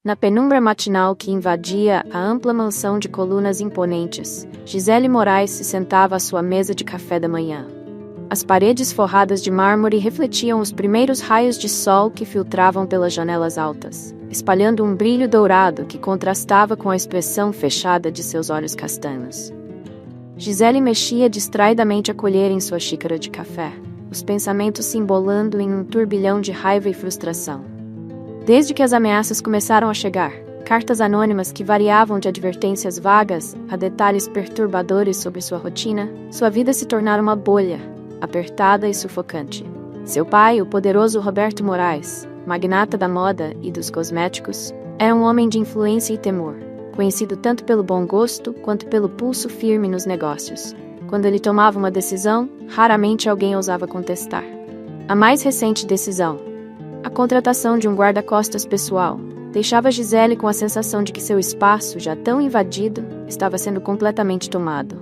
Na penumbra matinal que invadia a ampla mansão de colunas imponentes, Gisele Moraes se sentava à sua mesa de café da manhã. As paredes forradas de mármore refletiam os primeiros raios de sol que filtravam pelas janelas altas, espalhando um brilho dourado que contrastava com a expressão fechada de seus olhos castanhos. Gisele mexia distraidamente a colher em sua xícara de café, os pensamentos se embolando em um turbilhão de raiva e frustração. Desde que as ameaças começaram a chegar, cartas anônimas que variavam de advertências vagas a detalhes perturbadores sobre sua rotina, sua vida se tornara uma bolha, apertada e sufocante. Seu pai, o poderoso Roberto Moraes, magnata da moda e dos cosméticos, era um homem de influência e temor, conhecido tanto pelo bom gosto quanto pelo pulso firme nos negócios. Quando ele tomava uma decisão, raramente alguém ousava contestar. A mais recente decisão, a contratação de um guarda-costas pessoal, deixava Gisele com a sensação de que seu espaço, já tão invadido, estava sendo completamente tomado.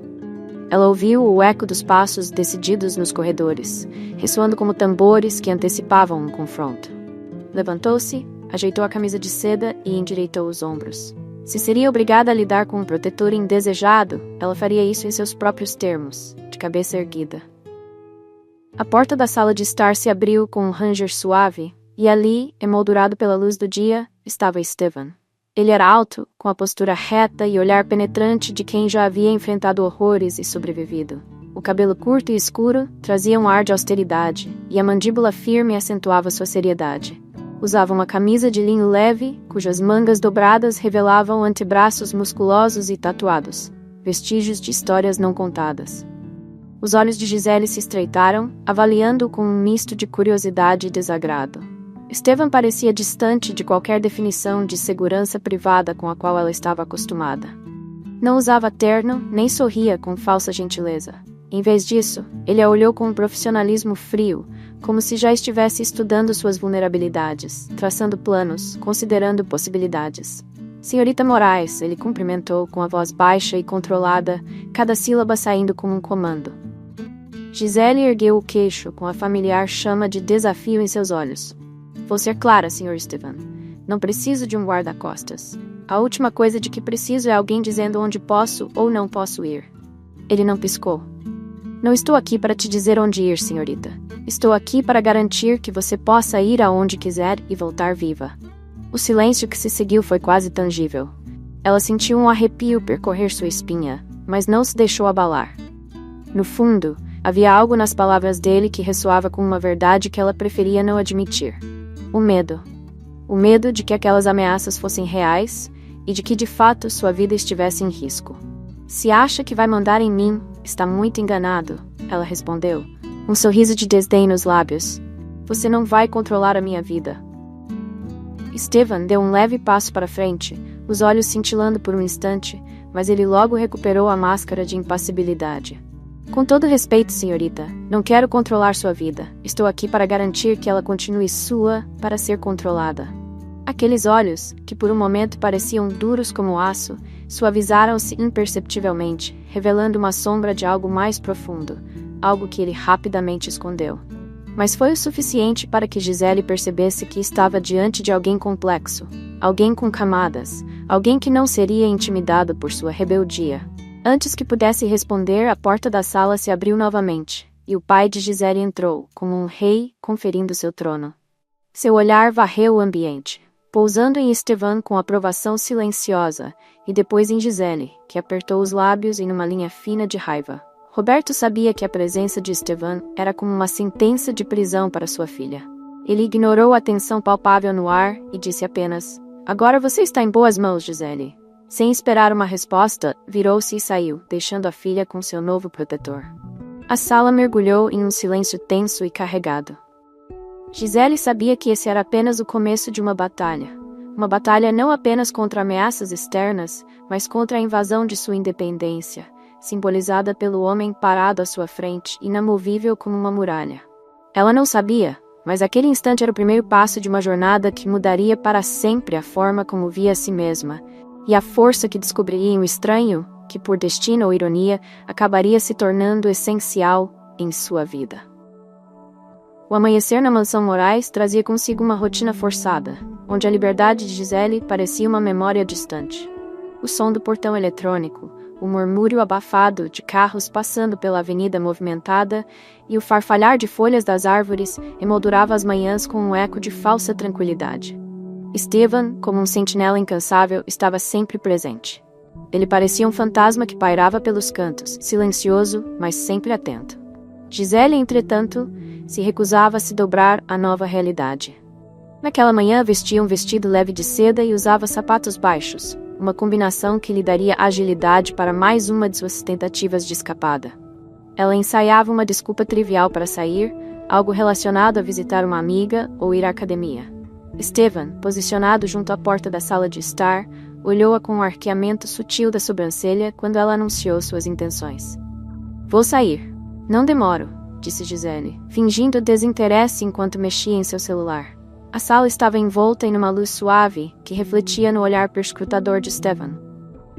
Ela ouviu o eco dos passos decididos nos corredores, ressoando como tambores que antecipavam um confronto. Levantou-se, ajeitou a camisa de seda e endireitou os ombros. Se seria obrigada a lidar com um protetor indesejado, ela faria isso em seus próprios termos, de cabeça erguida. A porta da sala de estar se abriu com um ranger suave, e ali, emoldurado pela luz do dia, estava Estevan. Ele era alto, com a postura reta e olhar penetrante de quem já havia enfrentado horrores e sobrevivido. O cabelo curto e escuro trazia um ar de austeridade, e a mandíbula firme acentuava sua seriedade. Usava uma camisa de linho leve, cujas mangas dobradas revelavam antebraços musculosos e tatuados, vestígios de histórias não contadas. Os olhos de Gisele se estreitaram, avaliando-o com um misto de curiosidade e desagrado. Estevan parecia distante de qualquer definição de segurança privada com a qual ela estava acostumada. Não usava terno, nem sorria com falsa gentileza. Em vez disso, ele a olhou com um profissionalismo frio, como se já estivesse estudando suas vulnerabilidades, traçando planos, considerando possibilidades. Senhorita Moraes, ele cumprimentou com a voz baixa e controlada, cada sílaba saindo como um comando. Gisele ergueu o queixo com a familiar chama de desafio em seus olhos. Vou ser clara, Sr. Estevan. Não preciso de um guarda-costas. A última coisa de que preciso é alguém dizendo onde posso ou não posso ir. Ele não piscou. Não estou aqui para te dizer onde ir, senhorita. Estou aqui para garantir que você possa ir aonde quiser e voltar viva. O silêncio que se seguiu foi quase tangível. Ela sentiu um arrepio percorrer sua espinha, mas não se deixou abalar. No fundo, havia algo nas palavras dele que ressoava com uma verdade que ela preferia não admitir. O medo. O medo de que aquelas ameaças fossem reais e de que de fato sua vida estivesse em risco. Se acha que vai mandar em mim, está muito enganado, ela respondeu, um sorriso de desdém nos lábios. Você não vai controlar a minha vida. Estevan deu um leve passo para frente, os olhos cintilando por um instante, mas ele logo recuperou a máscara de impassibilidade. Com todo respeito, senhorita, não quero controlar sua vida. Estou aqui para garantir que ela continue sua, para ser controlada. Aqueles olhos, que por um momento pareciam duros como aço, suavizaram-se imperceptivelmente, revelando uma sombra de algo mais profundo, algo que ele rapidamente escondeu. Mas foi o suficiente para que Gisele percebesse que estava diante de alguém complexo, alguém com camadas, alguém que não seria intimidado por sua rebeldia. Antes que pudesse responder, a porta da sala se abriu novamente, e o pai de Gisele entrou, como um rei conferindo seu trono. Seu olhar varreu o ambiente, pousando em Estevan com aprovação silenciosa, e depois em Gisele, que apertou os lábios em uma linha fina de raiva. Roberto sabia que a presença de Estevan era como uma sentença de prisão para sua filha. Ele ignorou a tensão palpável no ar e disse apenas: "Agora você está em boas mãos, Gisele." Sem esperar uma resposta, virou-se e saiu, deixando a filha com seu novo protetor. A sala mergulhou em um silêncio tenso e carregado. Gisele sabia que esse era apenas o começo de uma batalha. Uma batalha não apenas contra ameaças externas, mas contra a invasão de sua independência, simbolizada pelo homem parado à sua frente, inamovível como uma muralha. Ela não sabia, mas aquele instante era o primeiro passo de uma jornada que mudaria para sempre a forma como via a si mesma, e a força que descobriria em um estranho, que por destino ou ironia, acabaria se tornando essencial em sua vida. O amanhecer na mansão Moraes trazia consigo uma rotina forçada. onde a liberdade de Gisele parecia uma memória distante. O som do portão eletrônico, o murmúrio abafado de carros passando pela avenida movimentada e o farfalhar de folhas das árvores emoldurava as manhãs com um eco de falsa tranquilidade. Esteban, como um sentinela incansável, estava sempre presente. Ele parecia um fantasma que pairava pelos cantos, silencioso, mas sempre atento. Gisele, entretanto, se recusava a se dobrar à nova realidade. Naquela manhã vestia um vestido leve de seda e usava sapatos baixos, uma combinação que lhe daria agilidade para mais uma de suas tentativas de escapada. Ela ensaiava uma desculpa trivial para sair, algo relacionado a visitar uma amiga ou ir à academia. Esteban, posicionado junto à porta da sala de estar, olhou-a com um arqueamento sutil da sobrancelha quando ela anunciou suas intenções. Vou sair. Não demoro, disse Gisele, fingindo desinteresse enquanto mexia em seu celular. A sala estava envolta em uma luz suave que refletia no olhar perscrutador de Esteban.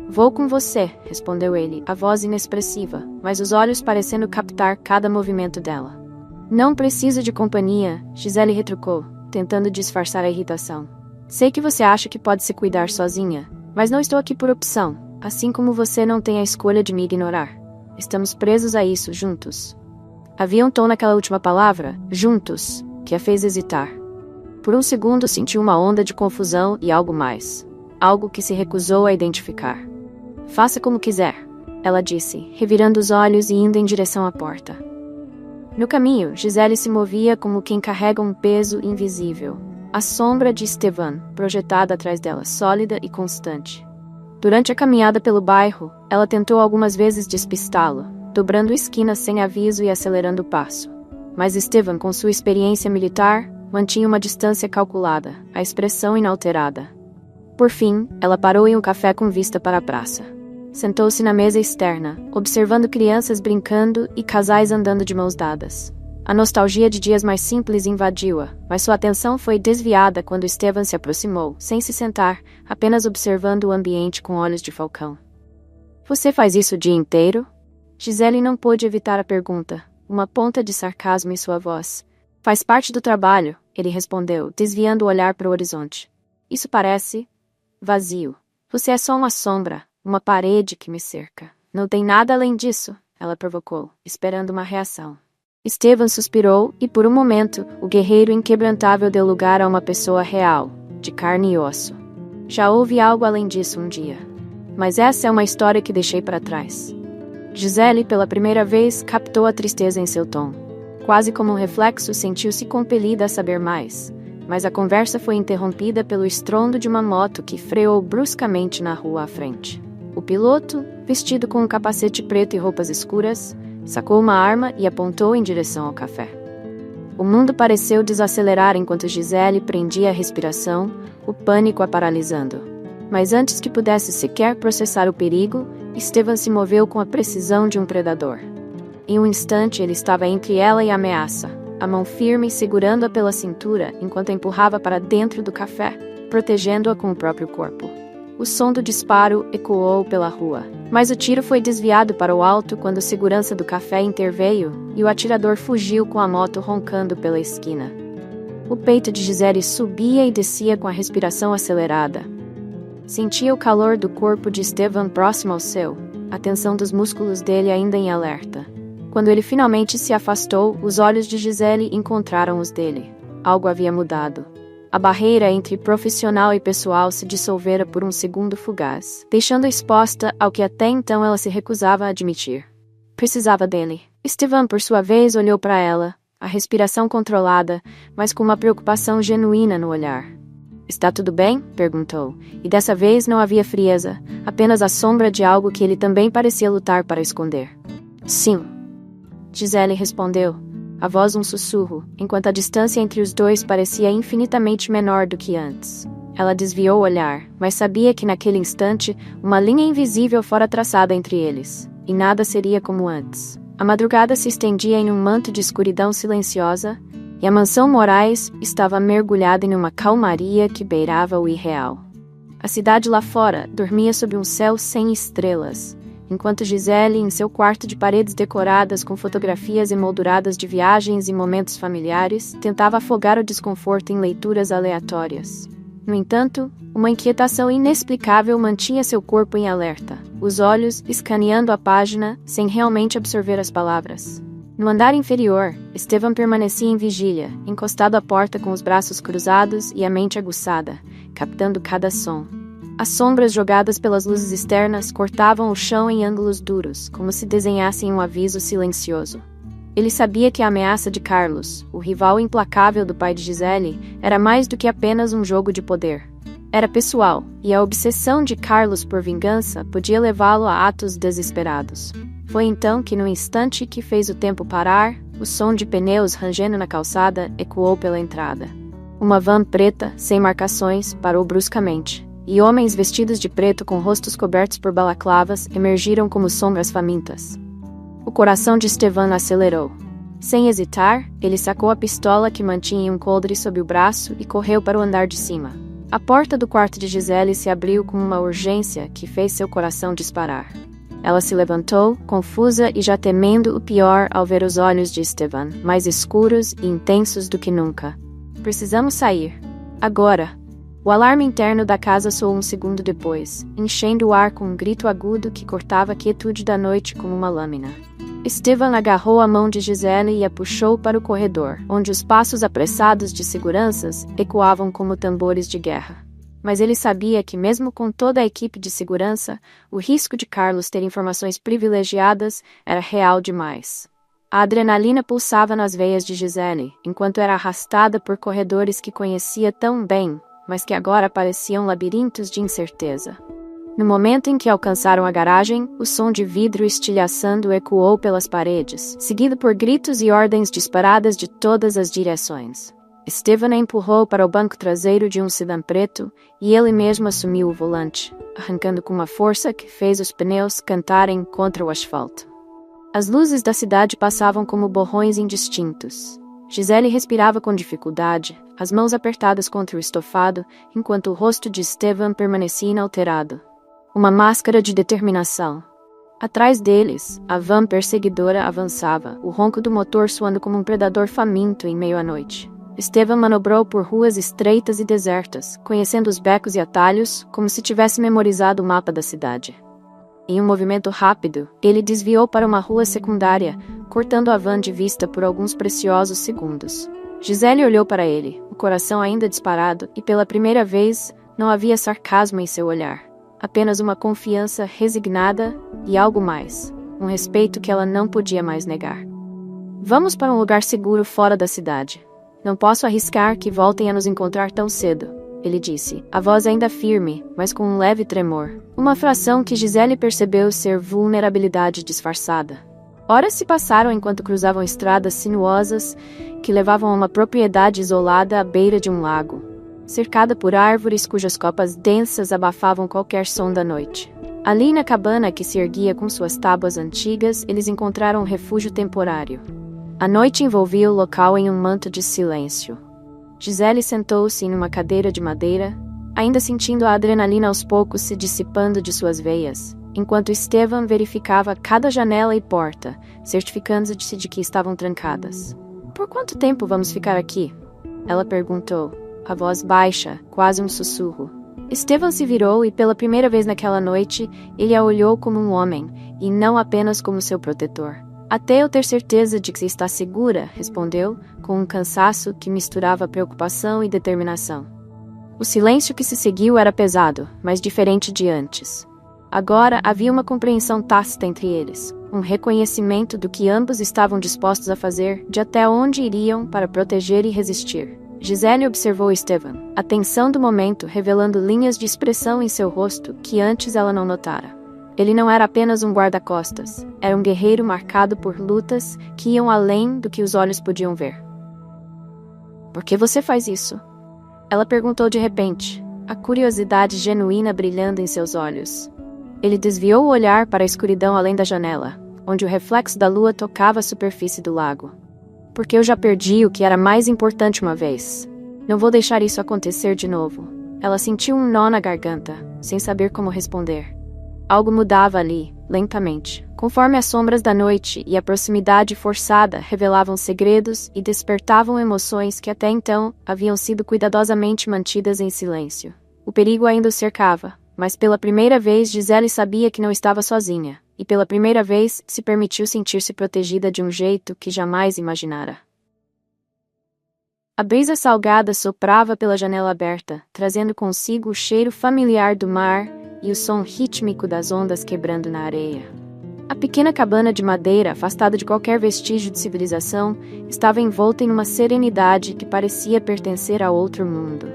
Vou com você, respondeu ele, a voz inexpressiva, mas os olhos parecendo captar cada movimento dela. Não preciso de companhia, Gisele retrucou, tentando disfarçar a irritação. Sei que você acha que pode se cuidar sozinha, mas não estou aqui por opção, assim como você não tem a escolha de me ignorar. Estamos presos a isso, juntos. Havia um tom naquela última palavra, juntos, que a fez hesitar. Por um segundo sentiu uma onda de confusão e algo mais. Algo que se recusou a identificar. Faça como quiser, ela disse, revirando os olhos e indo em direção à porta. No caminho, Gisele se movia como quem carrega um peso invisível. A sombra de Esteban, projetada atrás dela, sólida e constante. Durante a caminhada pelo bairro, ela tentou algumas vezes despistá-lo, dobrando esquinas sem aviso e acelerando o passo. Mas Esteban, com sua experiência militar, mantinha uma distância calculada, a expressão inalterada. Por fim, ela parou em um café com vista para a praça. Sentou-se na mesa externa, observando crianças brincando e casais andando de mãos dadas. A nostalgia de dias mais simples invadiu-a, mas sua atenção foi desviada quando Esteban se aproximou, sem se sentar, apenas observando o ambiente com olhos de falcão. Você faz isso o dia inteiro? Gisele não pôde evitar a pergunta, uma ponta de sarcasmo em sua voz. Faz parte do trabalho, ele respondeu, desviando o olhar para o horizonte. Isso parece vazio. Você é só uma sombra, uma parede que me cerca. Não tem nada além disso, ela provocou, esperando uma reação. Esteban suspirou e, por um momento, o guerreiro inquebrantável deu lugar a uma pessoa real, de carne e osso. Já houve algo além disso um dia. Mas essa é uma história que deixei para trás. Gisele, pela primeira vez, captou a tristeza em seu tom. Quase como um reflexo, sentiu-se compelida a saber mais. Mas a conversa foi interrompida pelo estrondo de uma moto que freou bruscamente na rua à frente. O piloto, vestido com um capacete preto e roupas escuras, sacou uma arma e apontou em direção ao café. O mundo pareceu desacelerar enquanto Gisele prendia a respiração, o pânico a paralisando. Mas antes que pudesse sequer processar o perigo, Esteban se moveu com a precisão de um predador. Em um instante ele estava entre ela e a ameaça, a mão firme segurando-a pela cintura enquanto a empurrava para dentro do café, protegendo-a com o próprio corpo. O som do disparo ecoou pela rua, mas o tiro foi desviado para o alto quando o segurança do café interveio e o atirador fugiu com a moto roncando pela esquina. O peito de Gisele subia e descia com a respiração acelerada. Sentia o calor do corpo de Esteban próximo ao seu, a tensão dos músculos dele ainda em alerta. Quando ele finalmente se afastou, os olhos de Gisele encontraram os dele. Algo havia mudado. A barreira entre profissional e pessoal se dissolvera por um segundo fugaz, deixando-a exposta ao que até então ela se recusava a admitir. Precisava dele. Esteban, por sua vez, olhou para ela, a respiração controlada, mas com uma preocupação genuína no olhar. Está tudo bem? Perguntou, e dessa vez não havia frieza, apenas a sombra de algo que ele também parecia lutar para esconder. Sim. Gisele respondeu, a voz um sussurro, enquanto a distância entre os dois parecia infinitamente menor do que antes. Ela desviou o olhar, mas sabia que naquele instante uma linha invisível fora traçada entre eles, e nada seria como antes. A madrugada se estendia em um manto de escuridão silenciosa, e a mansão Moraes estava mergulhada em uma calmaria que beirava o irreal. A cidade lá fora dormia sob um céu sem estrelas, enquanto Gisele, em seu quarto de paredes decoradas com fotografias emolduradas de viagens e momentos familiares, tentava afogar o desconforto em leituras aleatórias. No entanto, uma inquietação inexplicável mantinha seu corpo em alerta, os olhos escaneando a página sem realmente absorver as palavras. No andar inferior, Esteban permanecia em vigília, encostado à porta com os braços cruzados e a mente aguçada, captando cada som. As sombras jogadas pelas luzes externas cortavam o chão em ângulos duros, como se desenhassem um aviso silencioso. Ele sabia que a ameaça de Carlos, o rival implacável do pai de Gisele, era mais do que apenas um jogo de poder. Era pessoal, e a obsessão de Carlos por vingança podia levá-lo a atos desesperados. Foi então que, no instante que fez o tempo parar, o som de pneus rangendo na calçada ecoou pela entrada. Uma van preta, sem marcações, parou bruscamente, e homens vestidos de preto com rostos cobertos por balaclavas emergiram como sombras famintas. O coração de Esteban acelerou. Sem hesitar, ele sacou a pistola que mantinha em um coldre sob o braço e correu para o andar de cima. A porta do quarto de Gisele se abriu com uma urgência que fez seu coração disparar. Ela se levantou, confusa e já temendo o pior ao ver os olhos de Esteban, mais escuros e intensos do que nunca. Precisamos sair. Agora. O alarme interno da casa soou um segundo depois, enchendo o ar com um grito agudo que cortava a quietude da noite como uma lâmina. Esteban agarrou a mão de Gisele e a puxou para o corredor, onde os passos apressados de seguranças ecoavam como tambores de guerra. Mas ele sabia que, mesmo com toda a equipe de segurança, o risco de Carlos ter informações privilegiadas era real demais. A adrenalina pulsava nas veias de Gisele, enquanto era arrastada por corredores que conhecia tão bem, mas que agora pareciam labirintos de incerteza. No momento em que alcançaram a garagem, o som de vidro estilhaçando ecoou pelas paredes, seguido por gritos e ordens disparadas de todas as direções. Esteban a empurrou para o banco traseiro de um sedã preto, e ele mesmo assumiu o volante, arrancando com uma força que fez os pneus cantarem contra o asfalto. As luzes da cidade passavam como borrões indistintos. Gisele respirava com dificuldade, as mãos apertadas contra o estofado, enquanto o rosto de Esteban permanecia inalterado. Uma máscara de determinação. Atrás deles, a van perseguidora avançava, o ronco do motor soando como um predador faminto em meio à noite. Esteban manobrou por ruas estreitas e desertas, conhecendo os becos e atalhos, como se tivesse memorizado o mapa da cidade. Em um movimento rápido, ele desviou para uma rua secundária, cortando a van de vista por alguns preciosos segundos. Gisele olhou para ele, o coração ainda disparado, e pela primeira vez, não havia sarcasmo em seu olhar. Apenas uma confiança resignada e algo mais, um respeito que ela não podia mais negar. Vamos para um lugar seguro fora da cidade. Não posso arriscar que voltem a nos encontrar tão cedo, ele disse, a voz ainda firme, mas com um leve tremor. Uma fração que Gisele percebeu ser vulnerabilidade disfarçada. Horas se passaram enquanto cruzavam estradas sinuosas que levavam a uma propriedade isolada à beira de um lago, cercada por árvores cujas copas densas abafavam qualquer som da noite. Ali na cabana que se erguia com suas tábuas antigas, eles encontraram um refúgio temporário. A noite envolvia o local em um manto de silêncio. Gisele sentou-se em uma cadeira de madeira, ainda sentindo a adrenalina aos poucos se dissipando de suas veias, enquanto Esteban verificava cada janela e porta, certificando-se de que estavam trancadas. Por quanto tempo vamos ficar aqui? Ela perguntou, a voz baixa, quase um sussurro. Esteban se virou e, pela primeira vez naquela noite, ele a olhou como um homem, e não apenas como seu protetor. Até eu ter certeza de que está segura, respondeu, com um cansaço que misturava preocupação e determinação. O silêncio que se seguiu era pesado, mas diferente de antes. Agora havia uma compreensão tácita entre eles, um reconhecimento do que ambos estavam dispostos a fazer, de até onde iriam para proteger e resistir. Gisele observou Esteban, a tensão do momento revelando linhas de expressão em seu rosto que antes ela não notara. Ele não era apenas um guarda-costas, era um guerreiro marcado por lutas que iam além do que os olhos podiam ver. Por que você faz isso? Ela perguntou de repente, a curiosidade genuína brilhando em seus olhos. Ele desviou o olhar para a escuridão além da janela, onde o reflexo da lua tocava a superfície do lago. Porque eu já perdi o que era mais importante uma vez. Não vou deixar isso acontecer de novo. Ela sentiu um nó na garganta, sem saber como responder. Algo mudava ali, lentamente, conforme as sombras da noite e a proximidade forçada revelavam segredos e despertavam emoções que até então haviam sido cuidadosamente mantidas em silêncio. O perigo ainda o cercava, mas pela primeira vez Gisele sabia que não estava sozinha, e pela primeira vez se permitiu sentir-se protegida de um jeito que jamais imaginara. A brisa salgada soprava pela janela aberta, trazendo consigo o cheiro familiar do mar e o som rítmico das ondas quebrando na areia. A pequena cabana de madeira, afastada de qualquer vestígio de civilização, estava envolta em uma serenidade que parecia pertencer a outro mundo.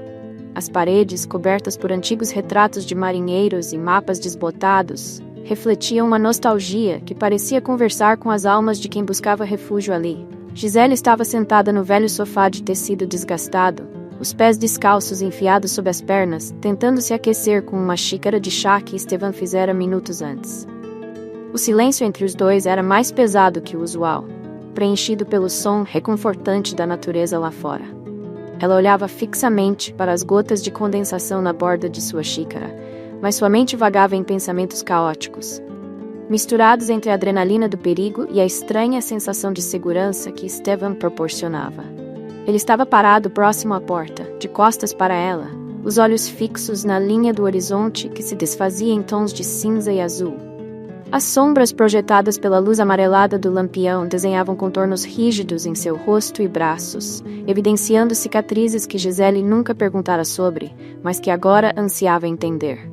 As paredes, cobertas por antigos retratos de marinheiros e mapas desbotados, refletiam uma nostalgia que parecia conversar com as almas de quem buscava refúgio ali. Gisele estava sentada no velho sofá de tecido desgastado, os pés descalços enfiados sob as pernas, tentando se aquecer com uma xícara de chá que Estevan fizera minutos antes. O silêncio entre os dois era mais pesado que o usual, preenchido pelo som reconfortante da natureza lá fora. Ela olhava fixamente para as gotas de condensação na borda de sua xícara, mas sua mente vagava em pensamentos caóticos, misturados entre a adrenalina do perigo e a estranha sensação de segurança que Estevan proporcionava. Ele estava parado próximo à porta, de costas para ela, os olhos fixos na linha do horizonte que se desfazia em tons de cinza e azul. As sombras projetadas pela luz amarelada do lampião desenhavam contornos rígidos em seu rosto e braços, evidenciando cicatrizes que Gisele nunca perguntara sobre, mas que agora ansiava entender.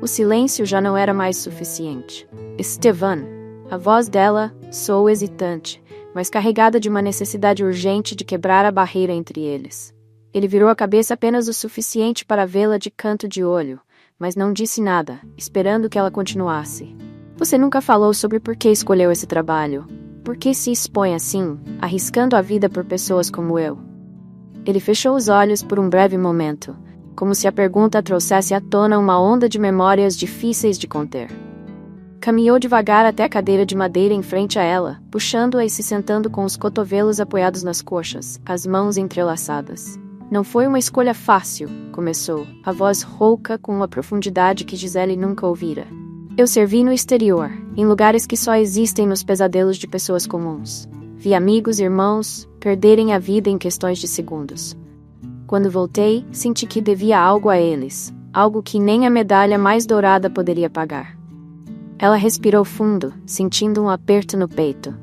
O silêncio já não era mais suficiente. Estevan, a voz dela soou hesitante, mas carregada de uma necessidade urgente de quebrar a barreira entre eles. Ele virou a cabeça apenas o suficiente para vê-la de canto de olho, mas não disse nada, esperando que ela continuasse. Você nunca falou sobre por que escolheu esse trabalho. Por que se expõe assim, arriscando a vida por pessoas como eu? Ele fechou os olhos por um breve momento, como se a pergunta trouxesse à tona uma onda de memórias difíceis de conter. Caminhou devagar até a cadeira de madeira em frente a ela, puxando-a e se sentando com os cotovelos apoiados nas coxas, as mãos entrelaçadas. Não foi uma escolha fácil, começou, a voz rouca com uma profundidade que Gisele nunca ouvira. Eu servi no exterior, em lugares que só existem nos pesadelos de pessoas comuns. Vi amigos e irmãos perderem a vida em questões de segundos. Quando voltei, senti que devia algo a eles, algo que nem a medalha mais dourada poderia pagar. Ela respirou fundo, sentindo um aperto no peito.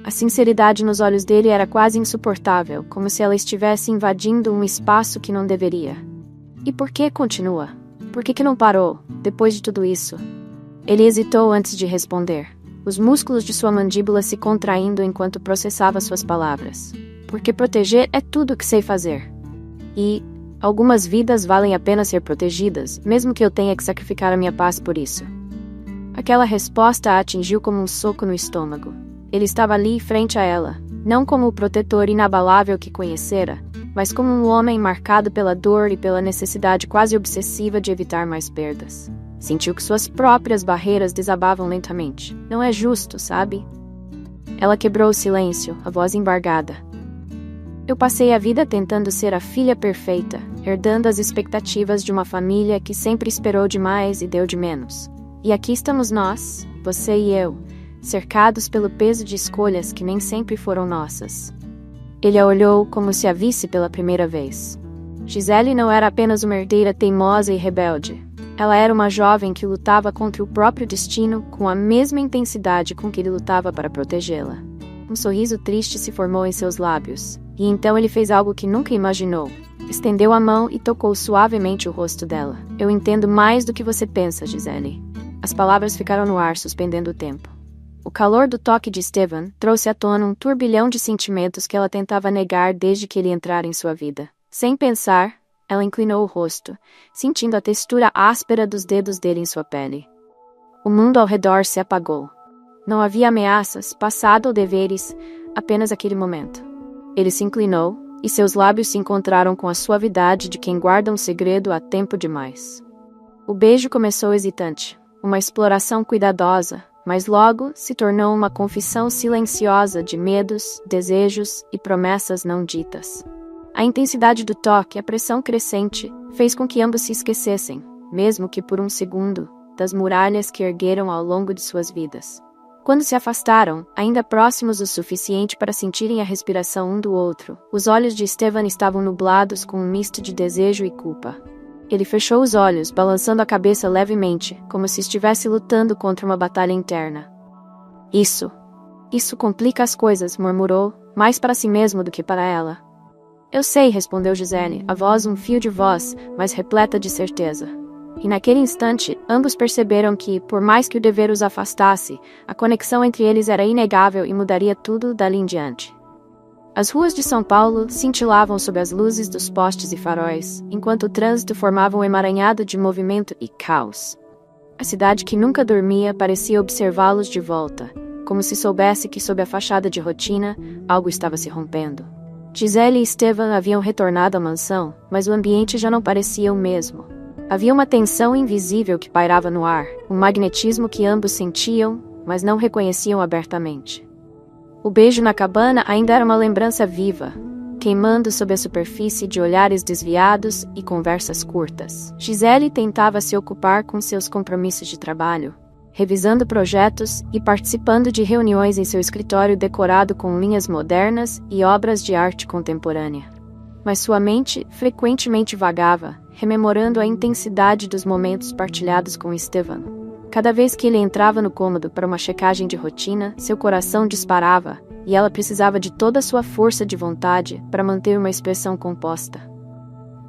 A sinceridade nos olhos dele era quase insuportável, como se ela estivesse invadindo um espaço que não deveria. E por que continua? Por que não parou, depois de tudo isso? Ele hesitou antes de responder, os músculos de sua mandíbula se contraindo enquanto processava suas palavras. Porque proteger é tudo o que sei fazer. E algumas vidas valem a pena ser protegidas, mesmo que eu tenha que sacrificar a minha paz por isso. Aquela resposta a atingiu como um soco no estômago. Ele estava ali frente a ela, não como o protetor inabalável que conhecera, mas como um homem marcado pela dor e pela necessidade quase obsessiva de evitar mais perdas. Sentiu que suas próprias barreiras desabavam lentamente. Não é justo, sabe? Ela quebrou o silêncio, a voz embargada. Eu passei a vida tentando ser a filha perfeita, herdando as expectativas de uma família que sempre esperou demais e deu de menos. E aqui estamos nós, você e eu, cercados pelo peso de escolhas que nem sempre foram nossas. Ele a olhou como se a visse pela primeira vez. Gisele não era apenas uma herdeira teimosa e rebelde. Ela era uma jovem que lutava contra o próprio destino com a mesma intensidade com que ele lutava para protegê-la. Um sorriso triste se formou em seus lábios, e então ele fez algo que nunca imaginou. Estendeu a mão e tocou suavemente o rosto dela. Eu entendo mais do que você pensa, Gisele. As palavras ficaram no ar, suspendendo o tempo. O calor do toque de Estevan trouxe à tona um turbilhão de sentimentos que ela tentava negar desde que ele entrara em sua vida. Sem pensar, ela inclinou o rosto, sentindo a textura áspera dos dedos dele em sua pele. O mundo ao redor se apagou. Não havia ameaças, passado ou deveres, apenas aquele momento. Ele se inclinou, e seus lábios se encontraram com a suavidade de quem guarda um segredo há tempo demais. O beijo começou hesitante, uma exploração cuidadosa, mas logo se tornou uma confissão silenciosa de medos, desejos e promessas não ditas. A intensidade do toque e a pressão crescente fez com que ambos se esquecessem, mesmo que por um segundo, das muralhas que ergueram ao longo de suas vidas. Quando se afastaram, ainda próximos o suficiente para sentirem a respiração um do outro, os olhos de Estevan estavam nublados com um misto de desejo e culpa. Ele fechou os olhos, balançando a cabeça levemente, como se estivesse lutando contra uma batalha interna. Isso complica as coisas, murmurou, mais para si mesmo do que para ela. Eu sei, respondeu Gisele, a voz um fio de voz, mas repleta de certeza. E naquele instante, ambos perceberam que, por mais que o dever os afastasse, a conexão entre eles era inegável e mudaria tudo dali em diante. As ruas de São Paulo cintilavam sob as luzes dos postes e faróis, enquanto o trânsito formava um emaranhado de movimento e caos. A cidade que nunca dormia parecia observá-los de volta, como se soubesse que sob a fachada de rotina, algo estava se rompendo. Gisele e Estevan haviam retornado à mansão, mas o ambiente já não parecia o mesmo. Havia uma tensão invisível que pairava no ar, um magnetismo que ambos sentiam, mas não reconheciam abertamente. O beijo na cabana ainda era uma lembrança viva, queimando sob a superfície de olhares desviados e conversas curtas. Gisele tentava se ocupar com seus compromissos de trabalho, revisando projetos e participando de reuniões em seu escritório decorado com linhas modernas e obras de arte contemporânea. Mas sua mente frequentemente vagava, rememorando a intensidade dos momentos partilhados com Estevan. Cada vez que ele entrava no cômodo para uma checagem de rotina, seu coração disparava, e ela precisava de toda a sua força de vontade para manter uma expressão composta.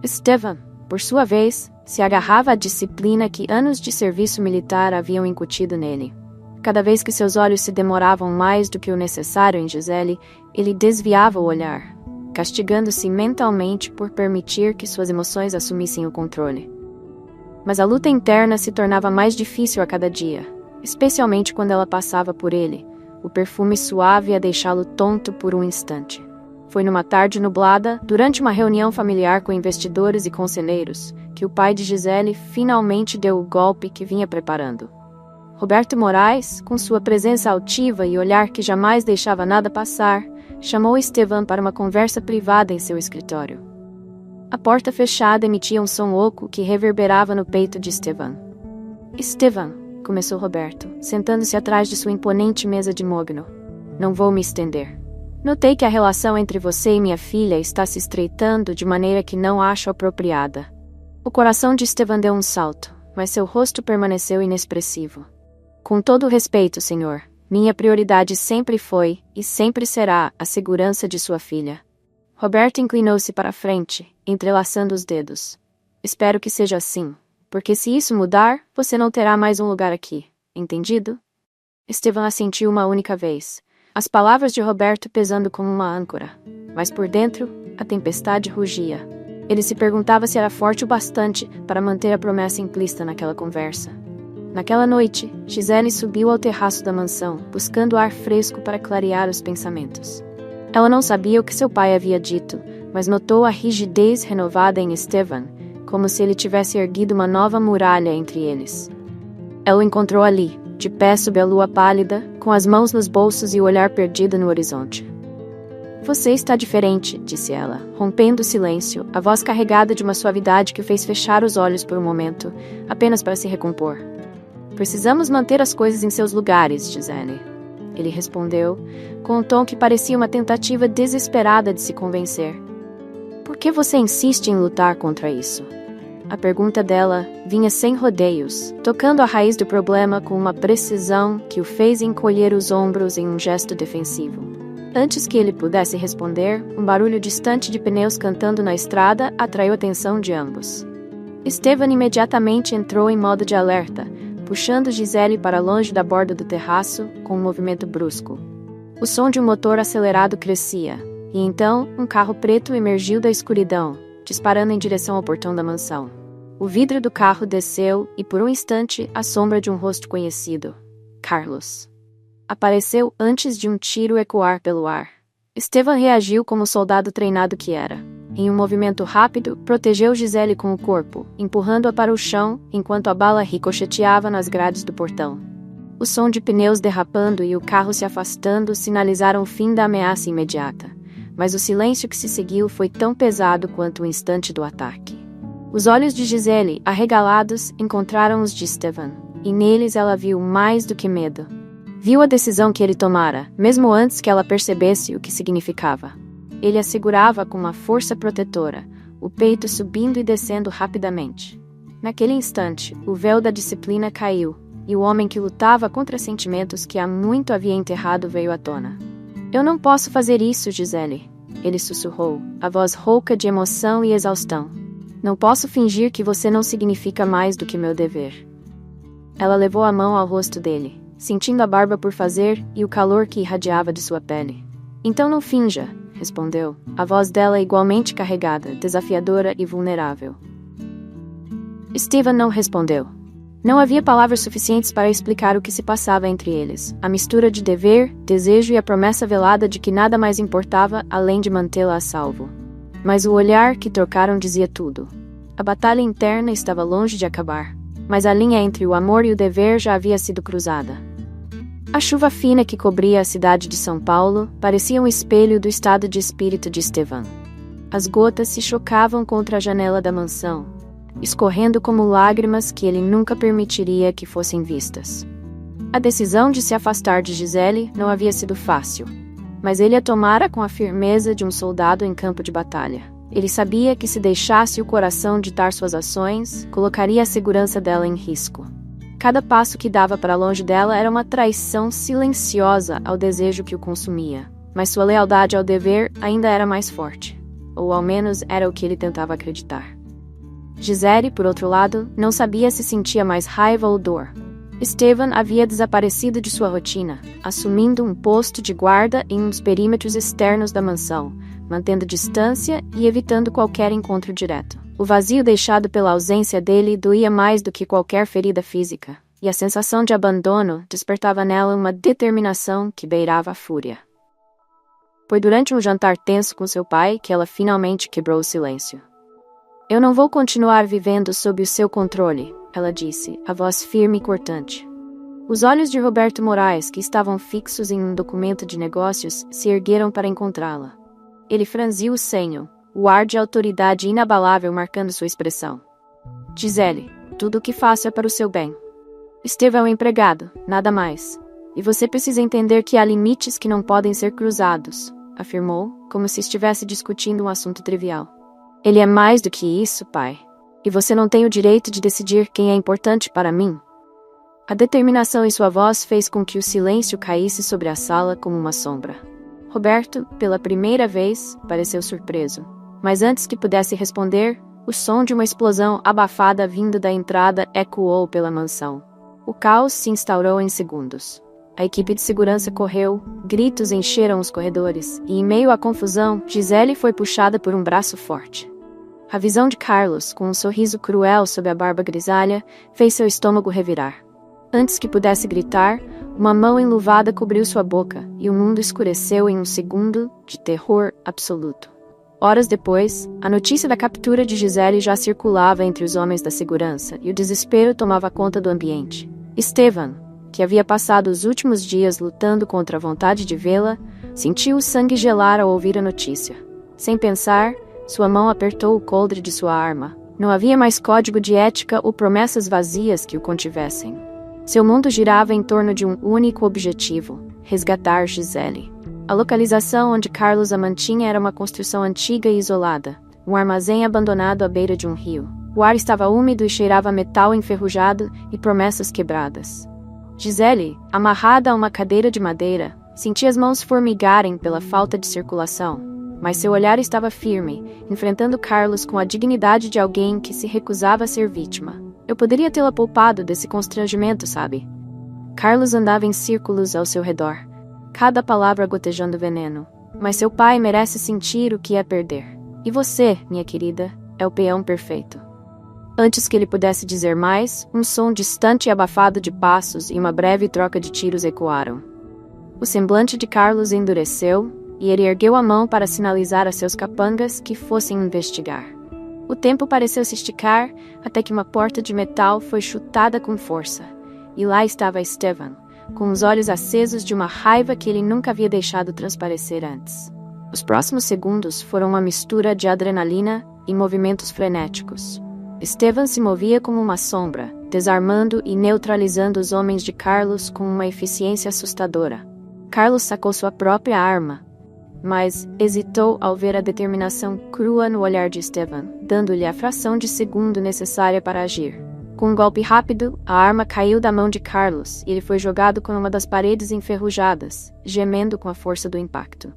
Estevan, por sua vez, se agarrava à disciplina que anos de serviço militar haviam incutido nele. Cada vez que seus olhos se demoravam mais do que o necessário em Gisele, ele desviava o olhar, castigando-se mentalmente por permitir que suas emoções assumissem o controle. Mas a luta interna se tornava mais difícil a cada dia, especialmente quando ela passava por ele, o perfume suave a deixá-lo tonto por um instante. Foi numa tarde nublada, durante uma reunião familiar com investidores e conselheiros, que o pai de Gisele finalmente deu o golpe que vinha preparando. Roberto Moraes, com sua presença altiva e olhar que jamais deixava nada passar, chamou Estevan para uma conversa privada em seu escritório. A porta fechada emitia um som oco que reverberava no peito de Estevan. Estevan, começou Roberto, sentando-se atrás de sua imponente mesa de mogno. Não vou me estender. Notei que a relação entre você e minha filha está se estreitando de maneira que não acho apropriada. O coração de Estevan deu um salto, mas seu rosto permaneceu inexpressivo. Com todo o respeito, senhor, minha prioridade sempre foi, e sempre será, a segurança de sua filha. Roberto inclinou-se para a frente, entrelaçando os dedos. Espero que seja assim, porque se isso mudar, você não terá mais um lugar aqui, entendido? Estevan assentiu uma única vez, as palavras de Roberto pesando como uma âncora, mas por dentro, a tempestade rugia. Ele se perguntava se era forte o bastante para manter a promessa implícita naquela conversa. Naquela noite, Gisele subiu ao terraço da mansão, buscando ar fresco para clarear os pensamentos. Ela não sabia o que seu pai havia dito, mas notou a rigidez renovada em Estevan, como se ele tivesse erguido uma nova muralha entre eles. Ela o encontrou ali, de pé sob a lua pálida, com as mãos nos bolsos e o olhar perdido no horizonte. Você está diferente, disse ela, rompendo o silêncio, a voz carregada de uma suavidade que o fez fechar os olhos por um momento, apenas para se recompor. Precisamos manter as coisas em seus lugares, Gisele. Ele respondeu, com um tom que parecia uma tentativa desesperada de se convencer. Por que você insiste em lutar contra isso? A pergunta dela vinha sem rodeios, tocando a raiz do problema com uma precisão que o fez encolher os ombros em um gesto defensivo. Antes que ele pudesse responder, um barulho distante de pneus cantando na estrada atraiu a atenção de ambos. Estevan imediatamente entrou em modo de alerta, puxando Gisele para longe da borda do terraço com um movimento brusco. O som de um motor acelerado crescia, e então um carro preto emergiu da escuridão, disparando em direção ao portão da mansão. O vidro do carro desceu e, por um instante, a sombra de um rosto conhecido. Carlos. Apareceu antes de um tiro ecoar pelo ar. Estevan reagiu como o soldado treinado que era. Em um movimento rápido, protegeu Gisele com o corpo, empurrando-a para o chão, enquanto a bala ricocheteava nas grades do portão. O som de pneus derrapando e o carro se afastando sinalizaram o fim da ameaça imediata, mas o silêncio que se seguiu foi tão pesado quanto o instante do ataque. Os olhos de Gisele, arregalados, encontraram os de Estevan. e neles ela viu mais do que medo. Viu a decisão que ele tomara, mesmo antes que ela percebesse o que significava. Ele a segurava com uma força protetora, o peito subindo e descendo rapidamente. Naquele instante, o véu da disciplina caiu, e o homem que lutava contra sentimentos que há muito havia enterrado veio à tona. Eu não posso fazer isso, Gisele. Ele sussurrou, a voz rouca de emoção e exaustão. Não posso fingir que você não significa mais do que meu dever. Ela levou a mão ao rosto dele, sentindo a barba por fazer e o calor que irradiava de sua pele. Então não finja, respondeu, a voz dela igualmente carregada, desafiadora e vulnerável. Steven não respondeu. Não havia palavras suficientes para explicar o que se passava entre eles, a mistura de dever, desejo e a promessa velada de que nada mais importava além de mantê-la a salvo. Mas o olhar que trocaram dizia tudo. A batalha interna estava longe de acabar, mas a linha entre o amor e o dever já havia sido cruzada. A chuva fina que cobria a cidade de São Paulo parecia um espelho do estado de espírito de Estevan. As gotas se chocavam contra a janela da mansão, escorrendo como lágrimas que ele nunca permitiria que fossem vistas. A decisão de se afastar de Gisele não havia sido fácil, mas ele a tomara com a firmeza de um soldado em campo de batalha. Ele sabia que se deixasse o coração ditar suas ações, colocaria a segurança dela em risco. Cada passo que dava para longe dela era uma traição silenciosa ao desejo que o consumia, mas sua lealdade ao dever ainda era mais forte, ou ao menos era o que ele tentava acreditar. Gisele, por outro lado, não sabia se sentia mais raiva ou dor. Estevan havia desaparecido de sua rotina, assumindo um posto de guarda em um dos perímetros externos da mansão, mantendo distância e evitando qualquer encontro direto. O vazio deixado pela ausência dele doía mais do que qualquer ferida física, e a sensação de abandono despertava nela uma determinação que beirava a fúria. Foi durante um jantar tenso com seu pai que ela finalmente quebrou o silêncio. Eu não vou continuar vivendo sob o seu controle, ela disse, a voz firme e cortante. Os olhos de Roberto Moraes, que estavam fixos em um documento de negócios, se ergueram para encontrá-la. Ele franziu o senho, o ar de autoridade inabalável marcando sua expressão. Gisele, tudo o que faço é para o seu bem. Esteve é um empregado, nada mais. E você precisa entender que há limites que não podem ser cruzados, afirmou, como se estivesse discutindo um assunto trivial. Ele é mais do que isso, pai. E você não tem o direito de decidir quem é importante para mim. A determinação em sua voz fez com que o silêncio caísse sobre a sala como uma sombra. Roberto, pela primeira vez, pareceu surpreso. Mas antes que pudesse responder, o som de uma explosão abafada vindo da entrada ecoou pela mansão. O caos se instaurou em segundos. A equipe de segurança correu, gritos encheram os corredores, e em meio à confusão, Gisele foi puxada por um braço forte. A visão de Carlos, com um sorriso cruel sob a barba grisalha, fez seu estômago revirar. Antes que pudesse gritar, uma mão enluvada cobriu sua boca, e o mundo escureceu em um segundo de terror absoluto. Horas depois, a notícia da captura de Gisele já circulava entre os homens da segurança, e o desespero tomava conta do ambiente. Estevan, que havia passado os últimos dias lutando contra a vontade de vê-la, sentiu o sangue gelar ao ouvir a notícia. Sem pensar, sua mão apertou o coldre de sua arma. Não havia mais código de ética ou promessas vazias que o contivessem. Seu mundo girava em torno de um único objetivo: resgatar Gisele. A localização onde Carlos a mantinha era uma construção antiga e isolada, um armazém abandonado à beira de um rio. O ar estava úmido e cheirava a metal enferrujado e promessas quebradas. Gisele, amarrada a uma cadeira de madeira, sentia as mãos formigarem pela falta de circulação. Mas seu olhar estava firme, enfrentando Carlos com a dignidade de alguém que se recusava a ser vítima. Eu poderia tê-la poupado desse constrangimento, sabe? Carlos andava em círculos ao seu redor, cada palavra gotejando veneno. Mas seu pai merece sentir o que é perder. E você, minha querida, é o peão perfeito. Antes que ele pudesse dizer mais, um som distante e abafado de passos e uma breve troca de tiros ecoaram. O semblante de Carlos endureceu, e ele ergueu a mão para sinalizar a seus capangas que fossem investigar. O tempo pareceu se esticar até que uma porta de metal foi chutada com força, e lá estava Estevan, com os olhos acesos de uma raiva que ele nunca havia deixado transparecer antes. Os próximos segundos foram uma mistura de adrenalina e movimentos frenéticos. Estevan se movia como uma sombra, desarmando e neutralizando os homens de Carlos com uma eficiência assustadora. Carlos sacou sua própria arma, mas hesitou ao ver a determinação crua no olhar de Estevan, dando-lhe a fração de segundo necessária para agir. Com um golpe rápido, a arma caiu da mão de Carlos e ele foi jogado com uma das paredes enferrujadas, gemendo com a força do impacto.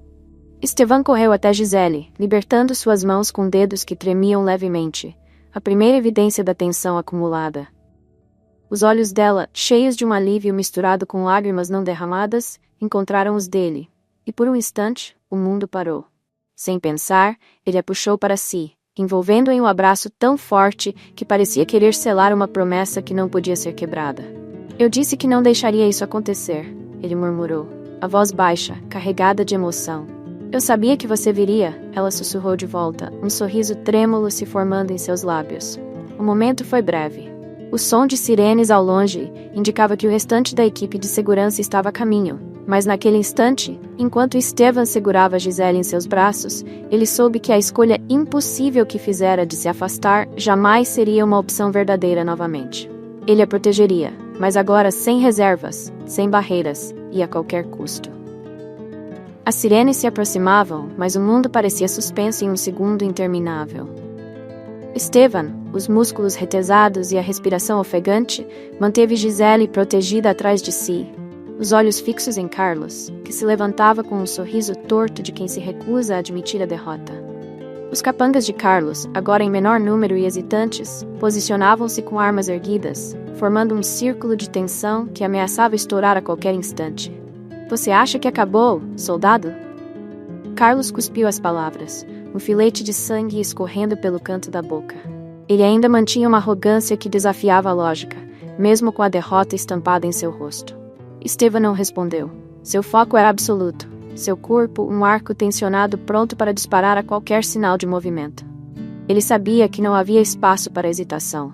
Estevan correu até Gisele, libertando suas mãos com dedos que tremiam levemente, a primeira evidência da tensão acumulada. Os olhos dela, cheios de um alívio misturado com lágrimas não derramadas, encontraram os dele, e por um instante, o mundo parou. Sem pensar, ele a puxou para si, envolvendo-a em um abraço tão forte que parecia querer selar uma promessa que não podia ser quebrada. Eu disse que não deixaria isso acontecer, ele murmurou, a voz baixa, carregada de emoção. Eu sabia que você viria, ela sussurrou de volta, um sorriso trêmulo se formando em seus lábios. O momento foi breve. O som de sirenes ao longe indicava que o restante da equipe de segurança estava a caminho, mas naquele instante, enquanto Estevan segurava Gisele em seus braços, ele soube que a escolha impossível que fizera de se afastar jamais seria uma opção verdadeira novamente. Ele a protegeria, mas agora sem reservas, sem barreiras e a qualquer custo. As sirenes se aproximavam, mas o mundo parecia suspenso em um segundo interminável. Estevan, os músculos retesados e a respiração ofegante, manteve Gisele protegida atrás de si, os olhos fixos em Carlos, que se levantava com um sorriso torto de quem se recusa a admitir a derrota. Os capangas de Carlos, agora em menor número e hesitantes, posicionavam-se com armas erguidas, formando um círculo de tensão que ameaçava estourar a qualquer instante. Você acha que acabou, soldado? Carlos cuspiu as palavras, um filete de sangue escorrendo pelo canto da boca. Ele ainda mantinha uma arrogância que desafiava a lógica, mesmo com a derrota estampada em seu rosto. Estevan não respondeu. Seu foco era absoluto. Seu corpo, um arco tensionado pronto para disparar a qualquer sinal de movimento. Ele sabia que não havia espaço para hesitação.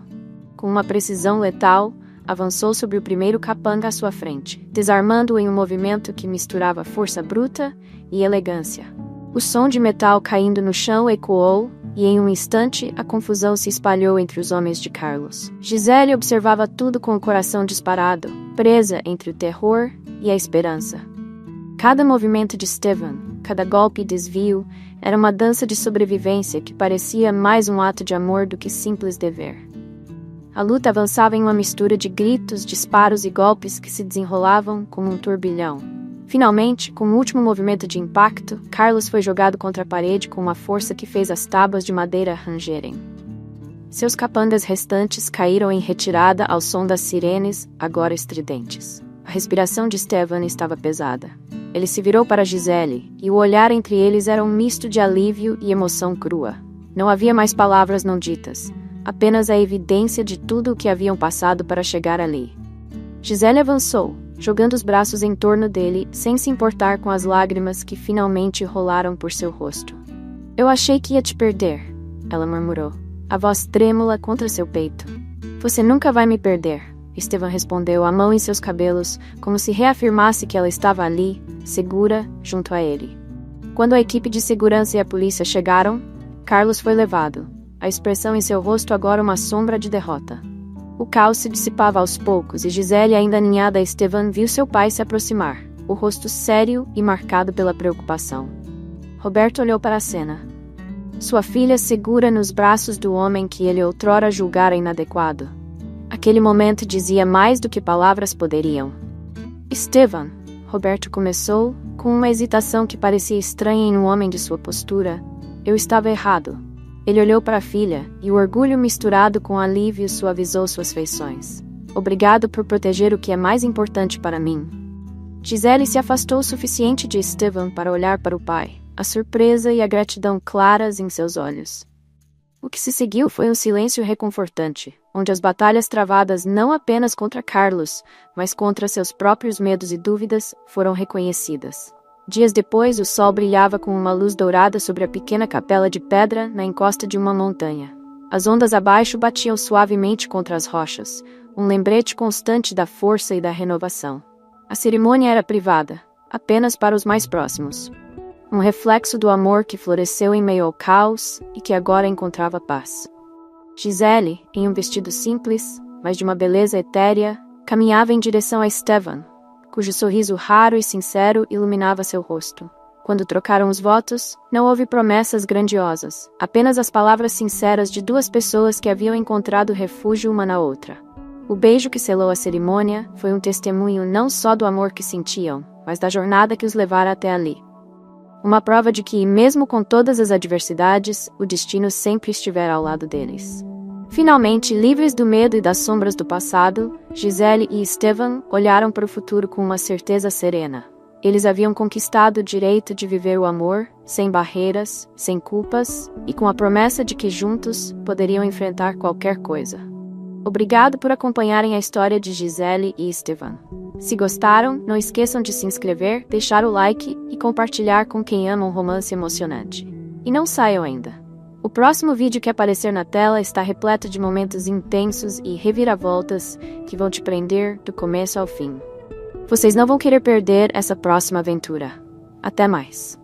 Com uma precisão letal, avançou sobre o primeiro capanga à sua frente, desarmando-o em um movimento que misturava força bruta e elegância. O som de metal caindo no chão ecoou, e em um instante a confusão se espalhou entre os homens de Carlos. Gisele observava tudo com o coração disparado, presa entre o terror e a esperança. Cada movimento de Estevan, cada golpe e desvio, era uma dança de sobrevivência que parecia mais um ato de amor do que simples dever. A luta avançava em uma mistura de gritos, disparos e golpes que se desenrolavam como um turbilhão. Finalmente, com o último movimento de impacto, Carlos foi jogado contra a parede com uma força que fez as tábuas de madeira rangerem. Seus capangas restantes caíram em retirada ao som das sirenes, agora estridentes. A respiração de Estevan estava pesada. Ele se virou para Gisele, e o olhar entre eles era um misto de alívio e emoção crua. Não havia mais palavras não ditas, apenas a evidência de tudo o que haviam passado para chegar ali. Gisele avançou, jogando os braços em torno dele, sem se importar com as lágrimas que finalmente rolaram por seu rosto. Eu achei que ia te perder, ela murmurou, a voz trêmula contra seu peito. Você nunca vai me perder, Estevan respondeu, a mão em seus cabelos, como se reafirmasse que ela estava ali, segura, junto a ele. Quando a equipe de segurança e a polícia chegaram, Carlos foi levado, a expressão em seu rosto agora uma sombra de derrota. O caos se dissipava aos poucos e Gisele, ainda aninhada a Estevan, viu seu pai se aproximar, o rosto sério e marcado pela preocupação. Roberto olhou para a cena. Sua filha segura nos braços do homem que ele outrora julgara inadequado. Aquele momento dizia mais do que palavras poderiam. Estevan, Roberto começou, com uma hesitação que parecia estranha em um homem de sua postura. Eu estava errado. Ele olhou para a filha, e o orgulho misturado com alívio suavizou suas feições. Obrigado por proteger o que é mais importante para mim. Gisele se afastou o suficiente de Estevan para olhar para o pai, a surpresa e a gratidão claras em seus olhos. O que se seguiu foi um silêncio reconfortante, onde as batalhas travadas não apenas contra Carlos, mas contra seus próprios medos e dúvidas, foram reconhecidas. Dias depois, o sol brilhava com uma luz dourada sobre a pequena capela de pedra na encosta de uma montanha. As ondas abaixo batiam suavemente contra as rochas, um lembrete constante da força e da renovação. A cerimônia era privada, apenas para os mais próximos. Um reflexo do amor que floresceu em meio ao caos e que agora encontrava paz. Gisele, em um vestido simples, mas de uma beleza etérea, caminhava em direção a Esteban, cujo sorriso raro e sincero iluminava seu rosto. Quando trocaram os votos, não houve promessas grandiosas, apenas as palavras sinceras de duas pessoas que haviam encontrado refúgio uma na outra. O beijo que selou a cerimônia foi um testemunho não só do amor que sentiam, mas da jornada que os levara até ali. Uma prova de que, mesmo com todas as adversidades, o destino sempre estivera ao lado deles. Finalmente, livres do medo e das sombras do passado, Gisele e Esteban olharam para o futuro com uma certeza serena. Eles haviam conquistado o direito de viver o amor, sem barreiras, sem culpas, e com a promessa de que juntos poderiam enfrentar qualquer coisa. Obrigado por acompanharem a história de Gisele e Esteban. Se gostaram, não esqueçam de se inscrever, deixar o like e compartilhar com quem ama um romance emocionante. E não saiam ainda. O próximo vídeo que aparecer na tela está repleto de momentos intensos e reviravoltas que vão te prender do começo ao fim. Vocês não vão querer perder essa próxima aventura. Até mais!